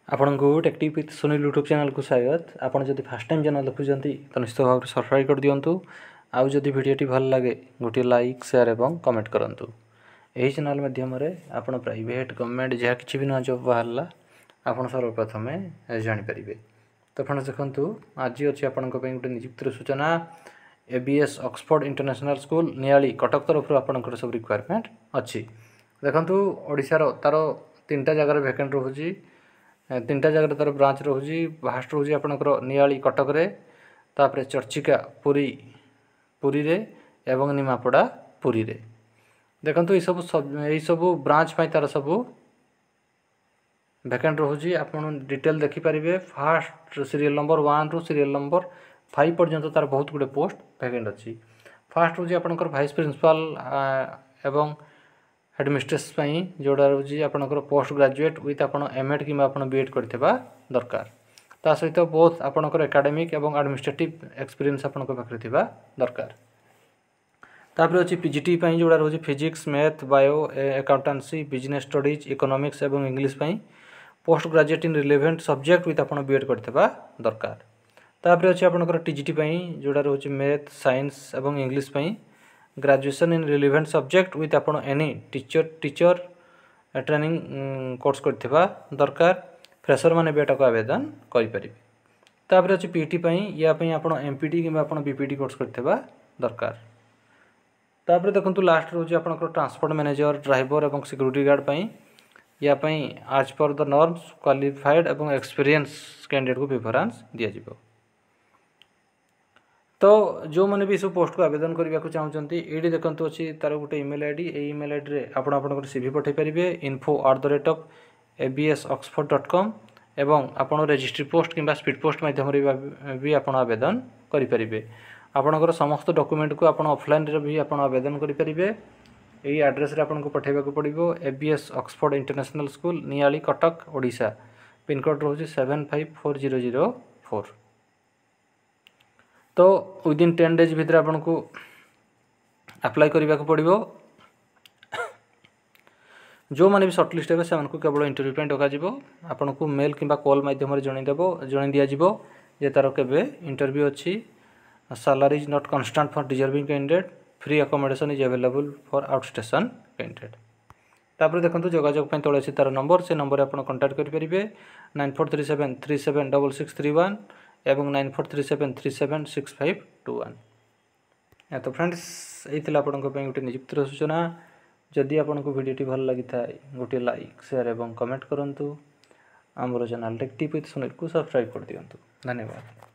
आपण को टेक्टिव with Sunil YouTube channel को स्वागत। आपण जदि फर्स्ट टाइम चैनल देखुचंती तो निश्चित भाव सब्सक्राइब कर दियंतु। आउ जदि वीडियोटी भल लागे गोटे लाइक शेयर एवं कमेंट करंतु। एही चैनल माध्यम रे आपण प्राइवेट गवर्नमेंट जहा किछि भी न जॉब बाहरला आपण सर्वप्रथम जानि परिबे। तो फ्रेंड्स देखंतु आज अछि आपण को गोटे नियुक्तिर सूचना ABS Oxford International School Niali Cuttack तरफ आपण को सब रिक्वायरमेंट अछि। देखंतु ओडिसा रो तारो तीनटा जगह वैकेंट रहउची, तीनटा जगह तार ब्रांच रोजी। फास्ट रोजी आपनकर नियाली कटक रे, तापरे चर्चिका पुरी पुरी रे एवं निमापड़ा पुरी रे। देखंतु ए सब ब्रांच पई तार सब वैकेंट रोजी। आपन डिटेल देखि परिबे। फास्ट सीरियल नंबर 1 रु सीरियल नंबर 5 पर्यंत तार बहुत गुडे पोस्ट वैकेंट अछि। फास्ट रोजी आपनकर वाइस प्रिंसिपल एवं हेडमिस्ट्रेस पई जोड़ा रोजी आपनकर पोस्ट ग्रेजुएट विथ आपन एमएड किबा आपन बीएड करथिबा दरकार। ता सहित बोथ आपनकर एकेडमिक एवं एडमिनिस्ट्रेटिव एक्सपीरियंस आपनकर पाखरे थिबा दरकार। तापर अछि पीजीटी पई जोड़ा रोजी physics math bio accountancy business studies economics एवं इंग्लिश पई post graduate in relevant subject with आपन बीएड करथिबा दरकार। तापर अछि आपनकर टीजीटी पई जोड़ा रोजी मैथ साइंस एवं इंग्लिश पई graduation in relevant subject with आपन एनी टीचर ट्रेनिंग कोर्स करथिबा दरकार। फ्रेशर माने बेटा को आवेदन करि परिबे। तापर अछि पीटी पई या पई आपन एमपीटी किबा आपन बीपीटी कोर्स करथिबा दरकार। तापर देखंतु लास्ट रोजी आपन को ट्रांसपोर्ट मैनेजर ड्राइवर एवं सिक्योरिटी गार्ड पई या पई as per the norms qualified एवं एक्सपीरियंस कैंडिडेट को प्रेफरेंस दिया जिवो। तो जो मैंने भी सब पोस्ट को आवेदन करने को चाहते ये देखते अच्छी तार गोटे ईमेल आईडी। ईमेल आईडी रे आपण आपन सीवी पठे पारे info@absoxford.com एवं आपण रजिस्ट्री पोस्ट किंबा स्पीड पोस्ट माध्यम भी आपण आवेदन करि परिबे। आपनकर समस्त डॉक्यूमेंट को आपण ऑफलाइन रे भी आपण आवेदन करि परिबे। एई एड्रेस रे आपण को पठेबा को पड़िबो ABS Oxford International School Niali Cuttack Odisha. Pin code रहउची 754004। तो विदिन 10 डेज भीतर आपन को अप्लाई करबा को पड़िबो। जो माने भी शॉर्टलिस्ट हेबे से मानको केवल इंटरव्यू पे डका जिवो। आपन को मेल किबा कॉल माध्यम रे जणै दिया जिवो जे तारो केबे इंटरव्यू अछि। Salary is not constant for deserving candidate. Free accommodation is available for out station candidate. तापर देखंतु जोगाजोग पे तळे अछि तार नंबर। से नंबर आपन कांटेक्ट करि परिबे 9437376631 एवं 9437376521। तो फ्रेंड्स एइतिला आपन को पे गोटे नियुक्तिर सूचना। जदि आपन को वीडियोटी भल लागि थाए गोटे लाइक शेयर एवं कमेंट करंतु। हमरो चैनल टेक्टिव विथ सुनील को सब्सक्राइब कर दियंतु। धन्यवाद।